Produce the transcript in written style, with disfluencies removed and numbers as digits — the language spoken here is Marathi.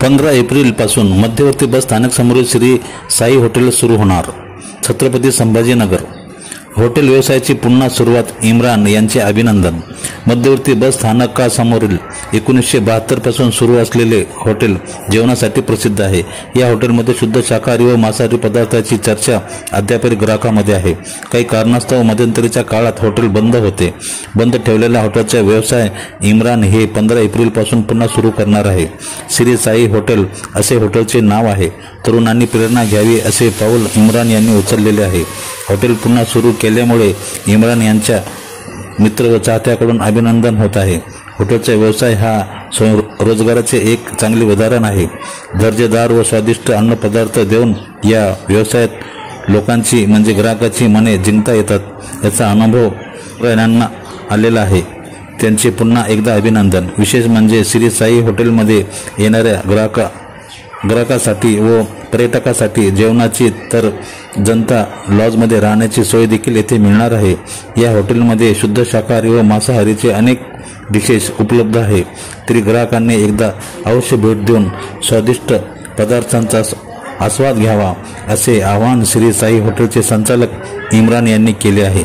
15 एप्रिलपासून मध्यवर्ती बस स्थानक समोरील श्री साई हॉटेल सुरू होणार। छत्रपती संभाजीनगर हॉटेल व्यवसायाची पुन्हा सुरुवात, इम्रान यांचे अभिनंदन। मध्यवर्ती बस स्थानकासमोरील 1972 पासून सुरू असलेले हॉटेल जेवणासाठी प्रसिद्ध आहे। या हॉटेलमध्ये शुद्ध शाकाहारी व मांसाहारी पदार्थाची चर्चा अद्यापही ग्राहकांमध्ये आहे। काही कारणास्तव मध्यंतरीच्या काळात हॉटेल बंद होते। बंद ठेवलेल्या हॉटेलचा व्यवसाय इम्रान हे 15 एप्रिलपासून पुन्हा सुरू करणार आहे। श्री साई हॉटेल असे हॉटेलचे नाव आहे। तरुणांनी प्रेरणा घ्यावी असे पाऊल इम्रान यांनी उचललेले आहे। हॉटेल पुन्हा सुरू केल्यामुळे इम्रान यांच्या मित्र व चाहत्याकडून अभिनंदन होत आहे। हॉटेलचा व्यवसाय हा स्वयंरोजगाराचे एक चांगले उदाहरण आहे। दर्जेदार व स्वादिष्ट अन्नपदार्थ देऊन या व्यवसायात लोकांची म्हणजे ग्राहकाची मने जिंकता येतात याचा अनुभव यांना आलेला आहे। त्यांचे पुन्हा एकदा अभिनंदन। विशेष म्हणजे श्री साई हॉटेलमध्ये येणाऱ्या ग्राहकासाठी व पर्यटकासाठी जेवणाची तर जनता लॉजमध्ये राहण्याची सोय देखील येथे मिळणार आहे। या हॉटेलमध्ये शुद्ध शाकाहारी व मांसाहारीचे अनेक डिशेस उपलब्ध आहे। तरी ग्राहकांनी एकदा अवश्य भेट देऊन स्वादिष्ट पदार्थांचा आस्वाद घ्यावा असे आवाहन श्री साई हॉटेलचे संचालक इम्रान यांनी केले आहे।